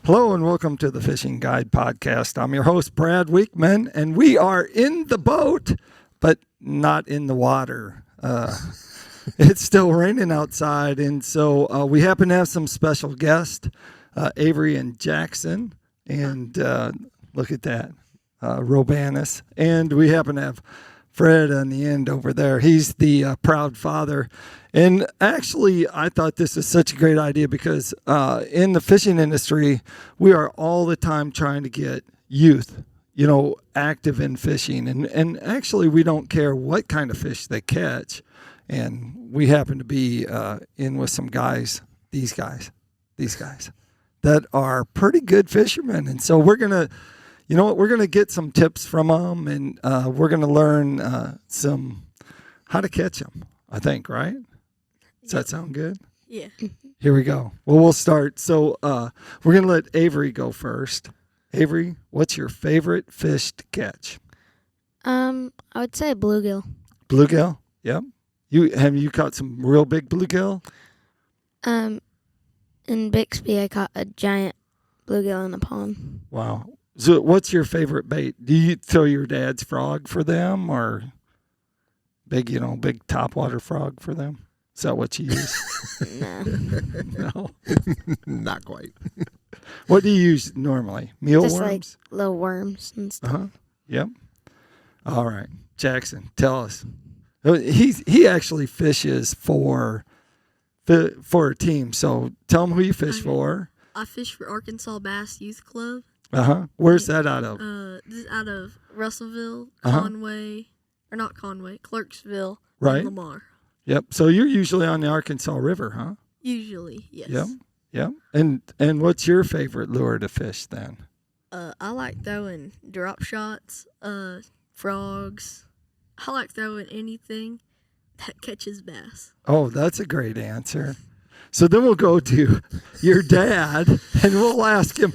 Hello and welcome to the Fishing Guide Podcast. I'm your host, Brad Wiegmann, and we are in the boat, but not in the water. It's still raining outside, and so we happen to have some special guests, Avery and Jackson, and look at that, Roumbanis. And we happen to have Fred on the end over there. He's the proud father. And actually, I thought this was such a great idea because in the fishing industry, we are all the time trying to get youth, active in fishing. And actually, we don't care what kind of fish they catch. And we happen to be in with some guys, these guys, that are pretty good fishermen. And so we're going to, we're going to get some tips from them, and we're going to learn how to catch them, I think, right? Does that sound good? Yeah. Here we go. Well, we'll start. So we're going to let Avery go first. Avery, what's your favorite fish to catch? I would say bluegill. Bluegill? Yep. Have you caught some real big bluegill? In Bixby, I caught a giant bluegill in a pond. Wow. So what's your favorite bait? Do you throw your dad's frog for them, or big topwater frog for them? Is that what you use? No. Not quite. What do you use normally? Mealworms? Just like little worms and stuff. Uh-huh. Yep. All right. Jackson, tell us. He actually fishes for a team. So tell him who you fish for. I fish for Arkansas Bass Youth Club. Uh-huh. Where's that out of? This is out of Russellville, Clarksville, right. and Lamar. Yep. So you're usually on the Arkansas River, huh? Usually, yes. Yep. And what's your favorite lure to fish then? I like throwing drop shots, frogs. I like throwing anything that catches bass. Oh, that's a great answer. So then we'll go to your dad, and we'll ask him,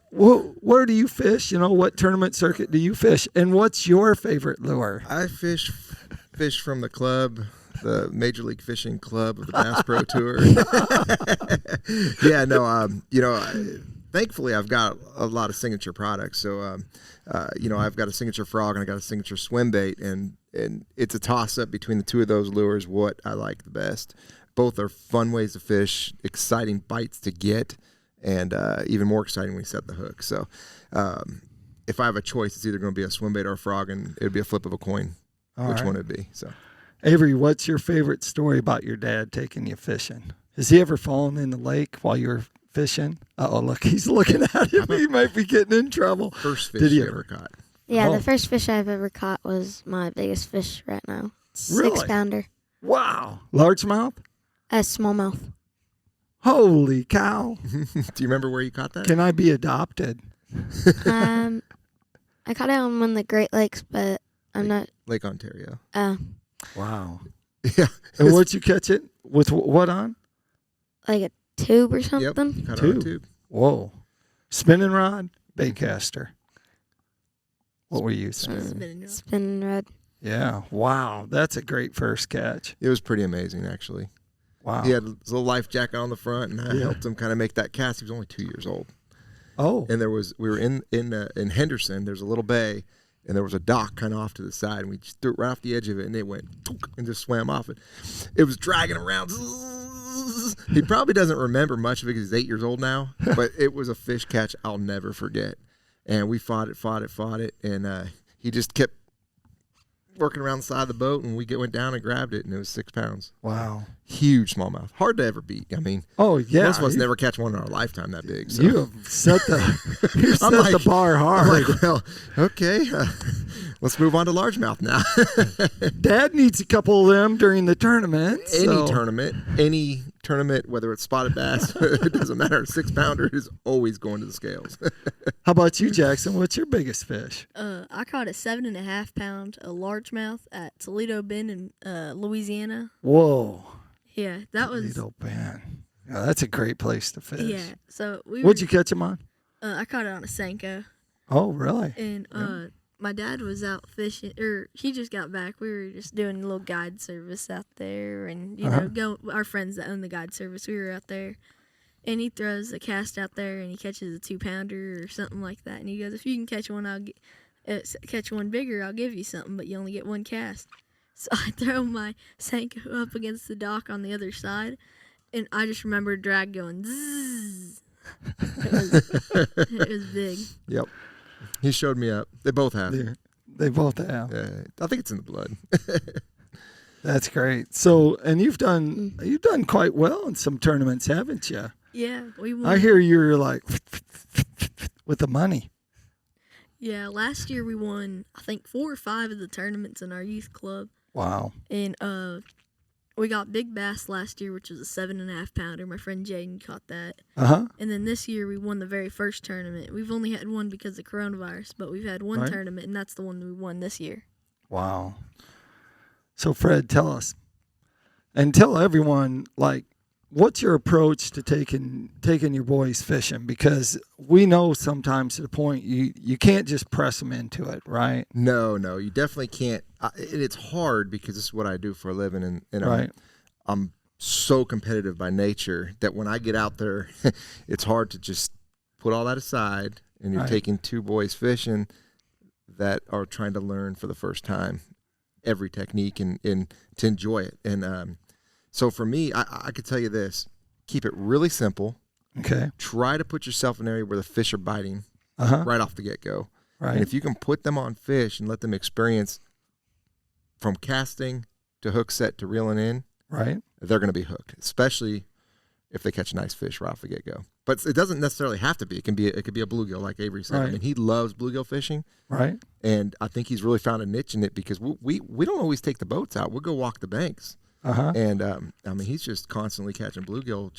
where do you fish? What tournament circuit do you fish? And what's your favorite lure? I fish from the club, the Major League Fishing Club of the Bass Pro Tour. Thankfully I've got a lot of signature products. So, I've got a signature frog and I got a signature swim bait, and it's a toss up between the two of those lures, what I like the best. Both are fun ways to fish, exciting bites to get, and even more exciting when you set the hook. So if I have a choice, it's either going to be a swim bait or a frog, and it would be a flip of a coin which one it would be. So, Avery, what's your favorite story about your dad taking you fishing? Has he ever fallen in the lake while you were fishing? Oh, look, he's looking at him. He might be getting in trouble. First fish you ever caught? Yeah, the first fish I've ever caught was my biggest fish right now. Really? 6-pounder. Wow. Largemouth? A smallmouth. Holy cow. Do you remember where you caught that? Can I be adopted? I caught it on one of the Great Lakes, but I'm not. Lake Ontario. Wow. Yeah. And what'd you catch it? With what on? Like a tube or Yep. something? Caught it on a tube. Whoa. Spinning rod? Baitcaster? What were you using? Spinning rod. Yeah. Wow. That's a great first catch. It was pretty amazing, actually. Wow. He had his little life jacket on the front, and I helped him kind of make that cast. He was only 2 years old. Oh. And we were in Henderson. There's a little bay, and there was a dock kind of off to the side, and we just threw it right off the edge of it, and it went and just swam off it. It was dragging around. He probably doesn't remember much of it because he's 8 years old now, but it was a fish catch I'll never forget. And we fought it, and he just kept working around the side of the boat, and we went down and grabbed it, and it was 6 pounds. Wow. Huge smallmouth. Hard to ever beat. I mean, most of us never catch one in our lifetime that big. So. You have set the bar hard. I'm like, well, okay, let's move on to largemouth now. Dad needs a couple of them during the tournament. Any tournament, whether it's spotted bass, it doesn't matter. A 6-pounder is always going to the scales. How about you, Jackson? What's your biggest fish? I caught a 7.5-pound largemouth at Toledo Bend in Louisiana. Whoa. Yeah, that was Toledo Bend. Yeah, that's a great place to fish. Yeah, so What'd you catch him on? I caught it on a Senko. Oh, really? And my dad was out fishing, or he just got back. We were just doing a little guide service out there, and you know, our friends that own the guide service, we were out there, and he throws a cast out there and he catches a 2-pounder or something like that. And he goes, if you can catch one, catch one bigger, I'll give you something, but you only get one cast. So I throw my Senko up against the dock on the other side, and I just remember drag going zzz. It was big. Yep. He showed me up. They both have. They both have. I think it's in the blood. That's great. So, and you've done quite well in some tournaments, haven't you? Yeah, we won. I hear you're like with the money. Yeah, last year we won, I think, 4 or 5 of the tournaments in our youth club. Wow. And we got big bass last year, which was a 7.5-pounder. My friend Jaden caught that. Uh-huh. And then this year we won the very first tournament. We've only had one because of coronavirus, but we've had one tournament, and that's the one we won this year. Wow. So, Fred, tell us, and tell everyone, like, what's your approach to taking your boys fishing? Because we know sometimes to the point you can't just press them into it, right? No, you definitely can't. It's hard because this is what I do for a living, and Right. I'm so competitive by nature that when I get out there, it's hard to just put all that aside, and you're Right. taking 2 boys fishing that are trying to learn for the first time every technique and to enjoy it. And so for me, I could tell you this: keep it really simple. Okay. Try to put yourself in an area where the fish are biting right off the get-go. Right. And if you can put them on fish and let them experience from casting to hook set to reeling in, right. they're going to be hooked, especially if they catch a nice fish right off the get-go. But it doesn't necessarily have to be. It could be a bluegill, like Avery said. Right. I mean, he loves bluegill fishing. Right. And I think he's really found a niche in it because we don't always take the boats out. We'll go walk the banks. Uh-huh. And, I mean, he's just constantly catching bluegill.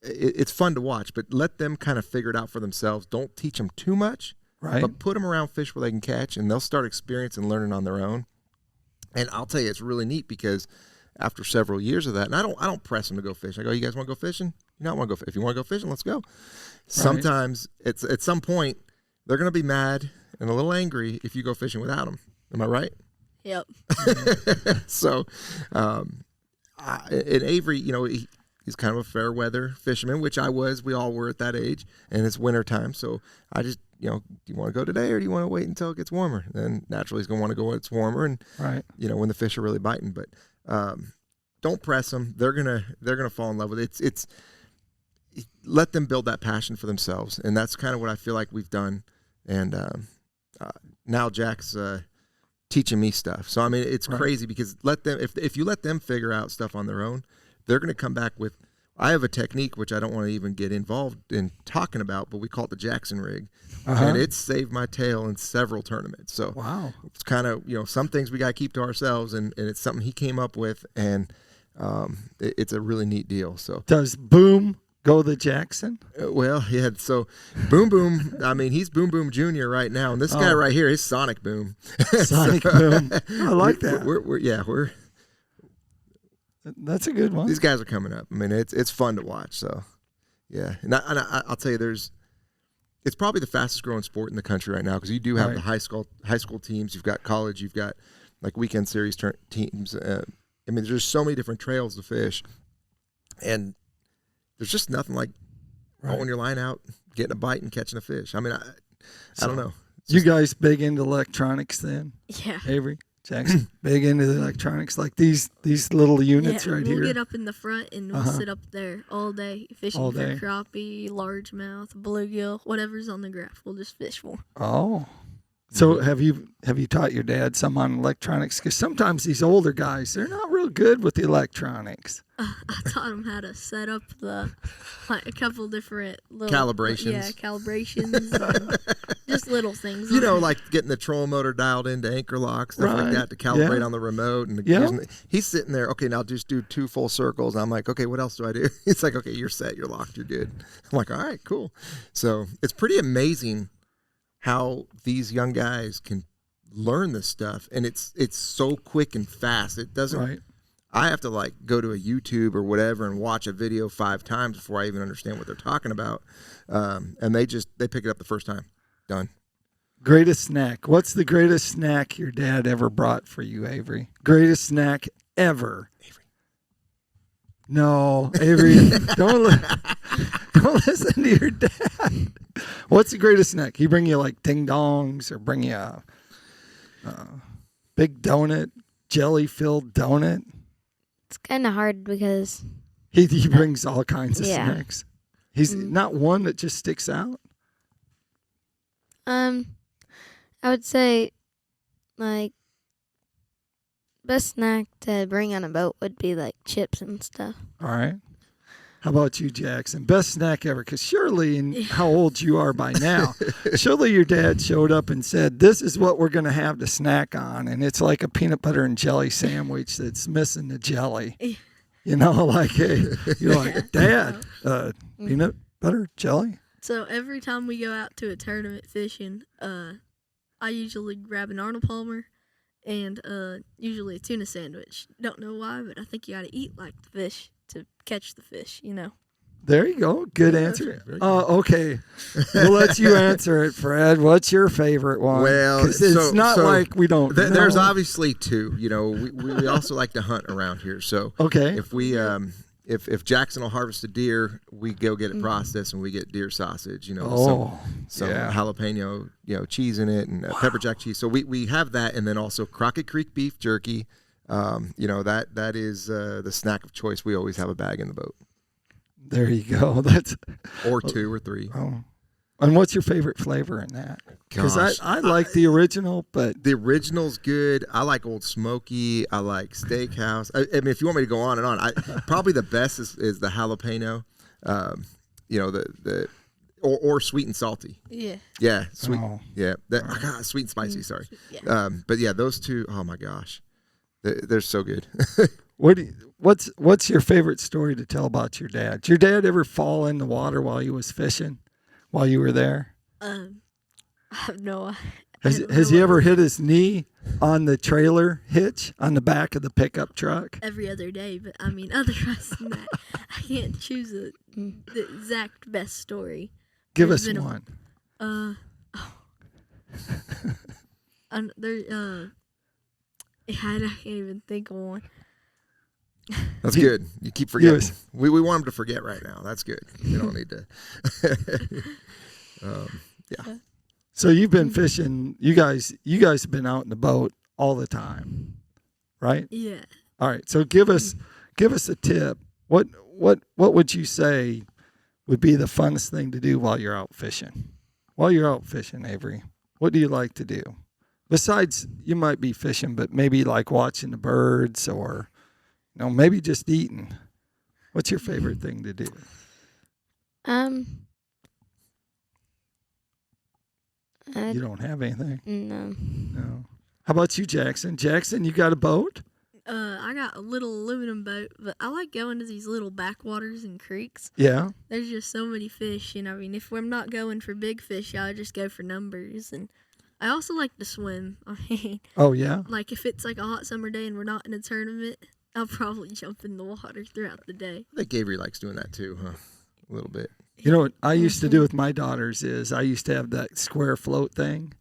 It's fun to watch, but let them kind of figure it out for themselves. Don't teach them too much, Right. but put them around fish where they can catch, and they'll start experiencing and learning on their own. And I'll tell you, it's really neat because after several years of that, and I don't press them to go fish. I go, you guys want to go fishing? You don't want to go. If you want to go fishing, let's go. Sometimes it's at some point they're going to be mad and a little angry if you go fishing without them. Am I right? Yep. So, and Avery, he's kind of a fair weather fisherman, which I was. We all were at that age, and it's winter time. So I just, do you want to go today or do you want to wait until it gets warmer? And naturally, he's going to want to go when it's warmer, and Right. when the fish are really biting. But don't press them. They're gonna fall in love with it. It's let them build that passion for themselves, and that's kind of what I feel like we've done. And now Jack's teaching me stuff. So I mean, it's crazy because if you let them figure out stuff on their own, they're going to come back with. I have a technique which I don't want to even get involved in talking about, but we call it the Jackson rig, and it's saved my tail in several tournaments. So Wow. it's kind of some things we got to keep to ourselves, and it's something he came up with, and it's a really neat deal. So Does Boom go the Jackson? well, yeah. So Boom Boom, I mean, he's Boom Boom Jr. right now, and this guy right here is Sonic Boom. Sonic Boom. I like that. We're That's a good one. these guys are coming up. I mean, it's fun to watch. So yeah, and I'll tell you, it's probably the fastest growing sport in the country right now because you do have Right. the high school teams, you've got college, you've got like weekend series teams. I mean, there's so many different trails to fish, and there's just nothing like rolling your line out, getting a bite, and catching a fish. I mean, I don't know. You guys big into electronics then? Yeah. Avery Jackson, big into the electronics, like these little units right we'll here. get up in the front and we'll sit up there all day fishing All for day. crappie, largemouth, bluegill, whatever's on the graph. We'll just fish for. Oh, so have you taught your dad some on electronics? Because sometimes these older guys, they're not real good with the electronics. I taught him how to set up a couple different little Calibrations. Yeah, calibrations. And just little things. Like getting the trolling motor dialed into anchor lock, stuff like Right. that to calibrate Yeah. on the remote. And Yeah. he's sitting there, okay, now just do 2 full circles. I'm like, okay, what else do I do? He's like, okay, you're set, you're locked, you're good. I'm like, all right, cool. So it's pretty amazing how these young guys can learn this stuff. And it's so quick and fast. It doesn't, Right. I have to go to a YouTube or whatever and watch a video 5 times before I even understand what they're talking about. And they pick it up the first time. Done. Greatest snack. What's the greatest snack your dad ever brought for you, Avery? Greatest snack ever. Avery. No, Avery, don't. Don't listen to your dad. What's the greatest snack? He bring you like ding dongs or bring you a big donut, jelly filled donut? It's kind of hard because He brings all kinds of Yeah. snacks. He's not one that just sticks out. I would say like best snack to bring on a boat would be like chips and stuff. All right. How about you, Jackson? Best snack ever? Because surely, in how old you are by now, surely your dad showed up and said, "This is what we're going to have to snack on," and it's like a peanut butter and jelly sandwich that's missing the jelly. You know, like, hey, you're like, Dad, peanut butter, jelly? So every time we go out to a tournament fishing, I usually grab an Arnold Palmer and usually a tuna sandwich. Don't know why, but I think you got to eat like the fish to catch the fish, you know. There you go. Good answer. very good. Okay. We'll let you answer it, Fred. What's your favorite one? Well, 'cause it's not like we don't know. There's obviously two. You know, we also like to hunt around here. So Okay. if we if Jackson will harvest a deer, we go get it processed and we get deer sausage. You know, Oh, some yeah. jalapeno, cheese in it and pepper jack cheese. So we have that, and then also Crockett Creek beef jerky. That is the snack of choice. We always have a bag in the boat, There you go. That's or two or three. oh. And what's your favorite flavor in that? Because Gosh, I like the original, but the original's good. I like Old Smoky. I like Steakhouse. I mean, if you want me to go on and on, probably the best is the jalapeno. Or sweet and salty. Yeah. Yeah, sweet. Oh. Yeah, sweet and spicy. Sorry. Yeah. But yeah, those two. Oh my gosh, they're so good. what's your favorite story to tell about your dad? Did your dad ever fall in the water while he was fishing, while you were there? I have no Has he ever hit his knee on the trailer hitch on the back of the pickup truck? every other day, but I mean, otherwise than that, I can't choose the exact best story. Give There's us been a- one. I can't even think of one. That's good. You keep forgetting. Yes. We want him to forget right now. That's good. You don't need to. Yeah. So you've been fishing. You guys have been out in the boat all the time, right? Yeah. All right. So give us a tip. What would you say would be the funnest thing to do while you're out fishing? While you're out fishing, Avery, what do you like to do? Besides, you might be fishing, but maybe like watching the birds or, maybe just eating. What's your favorite thing to do? You don't have anything? No. No. How about you, Jackson? Jackson, you got a boat? I got a little aluminum boat, but I like going to these little backwaters and creeks. Yeah. There's just so many fish, and I mean, if I'm not going for big fish, I just go for numbers. And I also like to swim. I mean, Oh, yeah? like if it's like a hot summer day and we're not in a tournament, I'll probably jump in the water throughout the day. I think Avery likes doing that too, huh? A little bit. You know what I used to do with my daughters is I used to have that square float thing,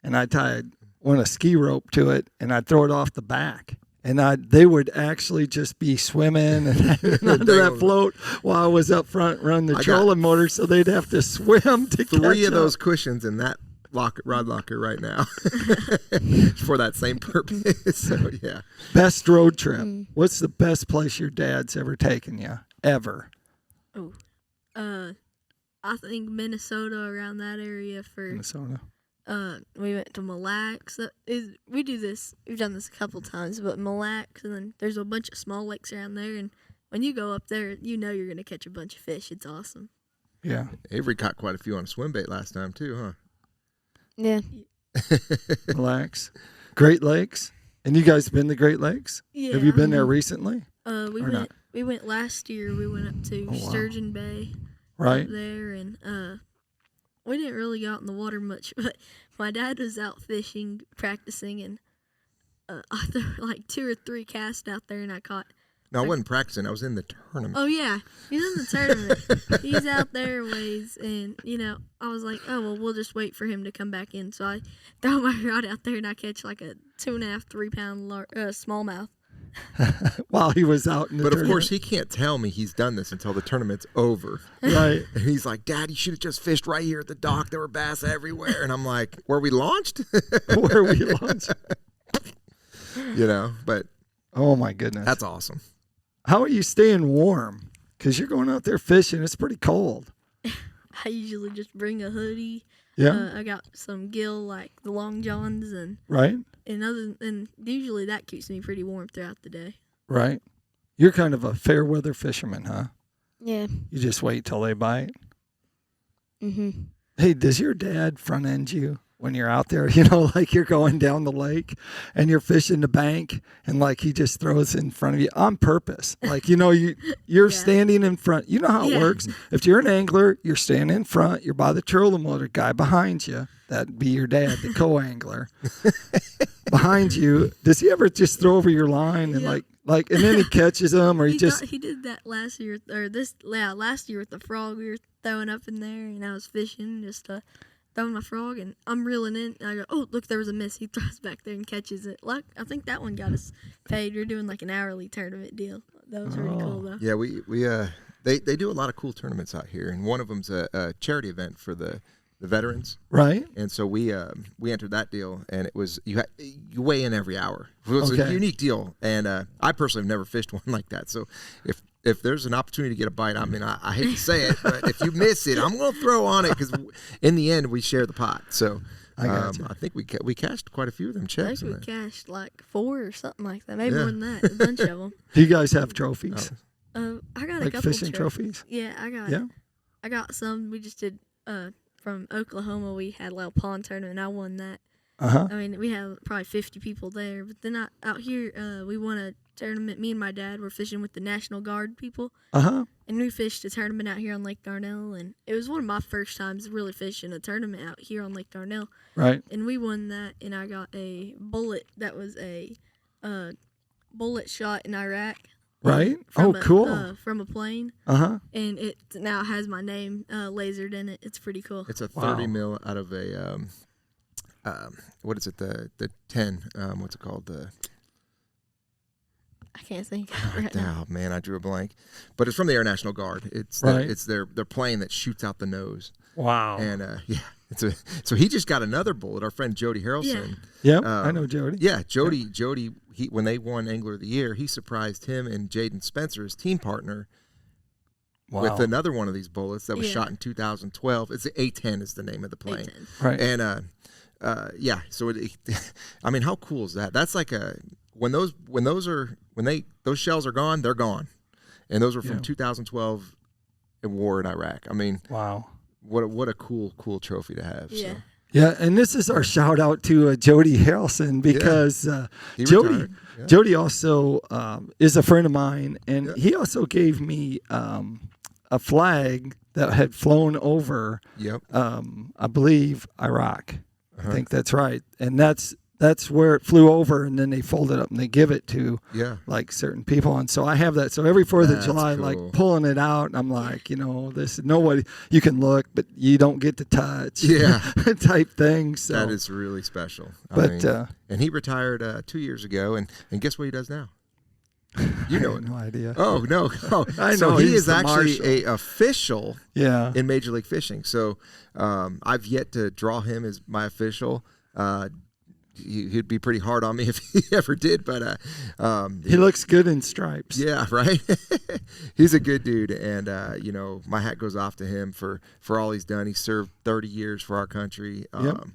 and I tied a ski rope to it, and I'd throw it off the back. And they would actually just be swimming and hanging onto that float while I was up front running the trolling motor, so they'd have to swim to catch Three of up. those cushions in that rod locker right now for that same purpose. So yeah. Best road trip. What's the best place your dad's ever taken you? Ever? Oh, I think Minnesota, around that area for. Minnesota. We went to Mille Lacs. We do this. We've done this a couple times, but Mille Lacs, and then there's a bunch of small lakes around there. And when you go up there, you know you're gonna catch a bunch of fish. It's awesome. Yeah. Avery caught quite a few on a swim bait last time too, huh? Yeah. Relax. Great Lakes. And you guys been to Great Lakes? Yeah. Have you been there recently? We or not? went. We went last year. We went up to wow. Sturgeon Bay. Right. Up there, and we didn't really go out in the water much, but my dad was out fishing, practicing, and I threw like 2 or 3 casts out there, and I caught. No, I wasn't practicing. I was in the tournament. Oh yeah, he's in the tournament. He's out there ways, and I was like, oh well, we'll just wait for him to come back in. So I throw my rod out there, and I catch like a 2.5, 3 pound smallmouth. while he was out in the But of tournament. course, he can't tell me he's done this until the tournament's over. Right. And he's like, Dad, you should have just fished right here at the dock. There were bass everywhere. And I'm like, were we launched? Where we launched. But Oh, my goodness. that's awesome. How are you staying warm? Because you're going out there fishing. It's pretty cold. I usually just bring a hoodie. Yeah. I got some gill, like the long johns, and Right? usually that keeps me pretty warm throughout the day. Right. You're kind of a fair weather fisherman, huh? Yeah. You just wait till they bite. Mhm. Hey, does your dad front end you when you're out there? Like you're going down the lake and you're fishing the bank, and like he just throws in front of you on purpose. Like you're Yeah. standing in front. You know how it Yeah. works. If you're an angler, you're standing in front. You're by the trolling motor guy behind you. That'd be your dad, the co-angler. Behind you, does he ever just throw over your line and Yeah. and then he catches them, or he just He did that last year, last year with the frog. We were throwing up in there, and I was fishing, just throwing my frog, and I'm reeling in. And I go, oh, look, there was a miss. He throws back there and catches it. Like, I think that one got us paid. We're doing like an hourly tournament deal. That was really cool, though. Yeah, they do a lot of cool tournaments out here, and one of them's a charity event for the veterans. right? And so we entered that deal, and it was you weigh in every hour. It was a Okay. unique deal, and I personally have never fished one like that. So if there's an opportunity to get a bite, I mean, I hate to say it, but if you miss it, I'm going to throw on it because in the end we share the pot. So I gotcha. I think we cashed quite a few of them I checks. think in we there. cashed like 4 or something like that. Maybe Yeah. more than that. A bunch of them. Do you guys have trophies? I got a Like couple fishing trophies? Yeah, Yeah. I got some. We just did from Oklahoma. We had a little pond tournament. I won that. Uh-huh. I mean, we had probably 50 people there. But then out here, we won a tournament. Me and my dad were fishing with the National Guard people. Uh-huh. And we fished a tournament out here on Lake Darnell. And it was one of my first times really fishing a tournament out here on Lake Darnell. Right. And we won that. And I got a bullet that was a bullet shot in Iraq. Right? From Cool. from a plane. Uh-huh. And it now has my name lasered in it. It's pretty cool. It's a Wow. 30 mil out of a what is it? The 10. What's it called? I can't think of it right now. Oh man, I drew a blank. But it's from the Air National Guard. It's Right. it's their plane that shoots out the nose. Wow. And so he just got another bullet. Our friend Jody Harrelson. Yep, I know Jody. Yeah, Jody. When they won Angler of the Year, he surprised him and Jaden Spencer, his team partner, Wow. with another one of these bullets that was Yeah. shot in 2012. It's the A-10 is the name of the plane. 810. Right. And yeah, so I mean, how cool is that? That's like when those shells are gone, they're gone, and those were from Yeah. 2012 war in Iraq. I mean, Wow. what a cool trophy to have. Yeah. So. Yeah, and this is our shout out to Jody Harrelson because He Jody retired. Yeah. Jody also is a friend of mine, and Yeah. he also gave me a flag that had flown over, Yep. I believe, Iraq. Uh-huh. I think that's right, and that's where it flew over, and then they fold it up and they give it to Yeah. like certain people, and so I have that. So every 4th of That's July, cool. like pulling it out, and I'm like, this nobody you can look, but you don't get to touch, Yeah. type thing. So That is really special. But, and he retired 2 years ago, and guess what he does now? You know I it. have no idea. Oh no! Oh, I so know, he he's is the actually marshal. a official Yeah. in Major League Fishing. So I've yet to draw him as my official. He'd be pretty hard on me if he ever did, but He looks good in stripes. yeah, right. He's a good dude, and my hat goes off to him for all he's done. He served 30 years for our country, Yep.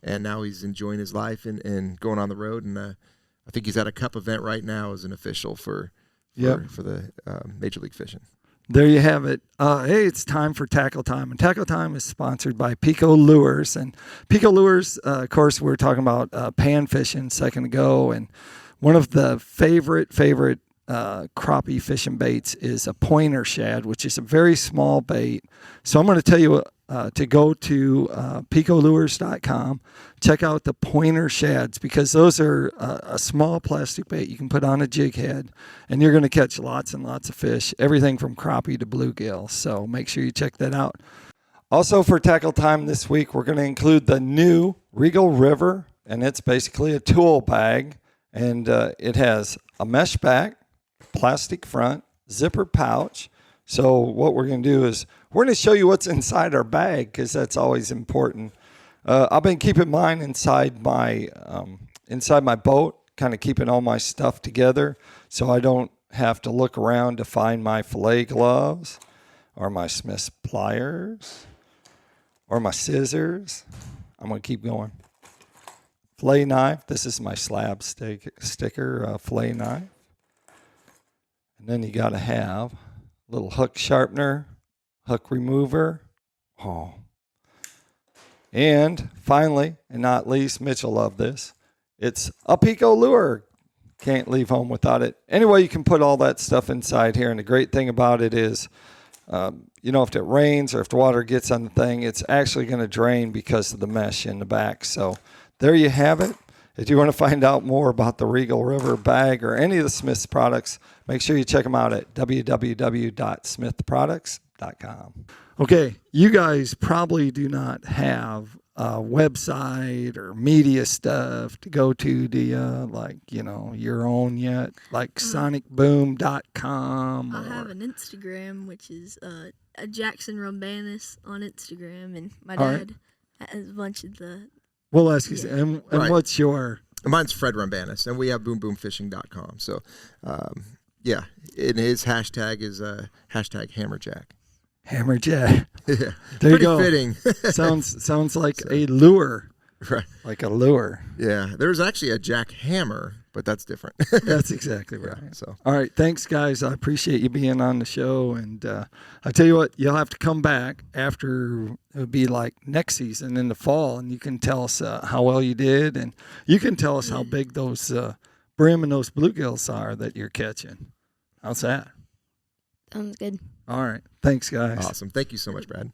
and now he's enjoying his life and going on the road. And I think he's at a cup event right now as an official for the Major League Fishing. There you have it. Hey, it's time for Tackle Time. And Tackle Time is sponsored by PICO Lures. And PICO Lures, of course, we were talking about pan fishing a second ago. And one of the favorite crappie fishing baits is a pointer shad, which is a very small bait. So I'm going to tell you to go to picolures.com, check out the pointer shads, because those are a small plastic bait you can put on a jig head, and you're going to catch lots and lots of fish, everything from crappie to bluegill. So make sure you check that out. Also for Tackle Time this week, we're going to include the new Regal River, and it's basically a tool bag. And it has a mesh back, plastic front, zipper pouch. So what we're going to do is we're going to show you what's inside our bag because that's always important. I've been keeping mine inside my boat, kind of keeping all my stuff together so I don't have to look around to find my fillet gloves or my Smith's pliers or my scissors. I'm going to keep going. Fillet knife. This is my slab sticker fillet knife. And then you got to have a little hook sharpener, hook remover. Oh. And finally, and not least, Mitch will love this. It's a PICO lure. Can't leave home without it. Anyway, you can put all that stuff inside here. And the great thing about it is, if it rains or if the water gets on the thing, it's actually going to drain because of the mesh in the back. So there you have it. If you want to find out more about the Regal River bag or any of the Smith's products, make sure you check them out at www.smithproducts.com. Okay, you guys probably do not have a website or media stuff to go to, do you? Like, your own yet? Like sonicboom.com? I have an Instagram, which is a Jackson Roumbanis on Instagram, and my dad has a bunch of the... We'll ask you, and Right. what's your... Mine's Fred Roumbanis, and we have boomboomfishing.com. So, and his hashtag is hashtag Hammerjack. Hammerjack. Yeah, There pretty you go. fitting. Sounds like a lure. Right. Like a lure. Yeah, there's actually a jackhammer, but that's different. That's exactly right. Yeah, so. All right. Thanks, guys. I appreciate you being on the show. And I tell you what, you'll have to come back after it'll be like next season in the fall, and you can tell us how well you did. And you can tell us how big those brim and those bluegills are that you're catching. How's that? Sounds good. All right. Thanks, guys. Awesome. Thank you so much, Brad.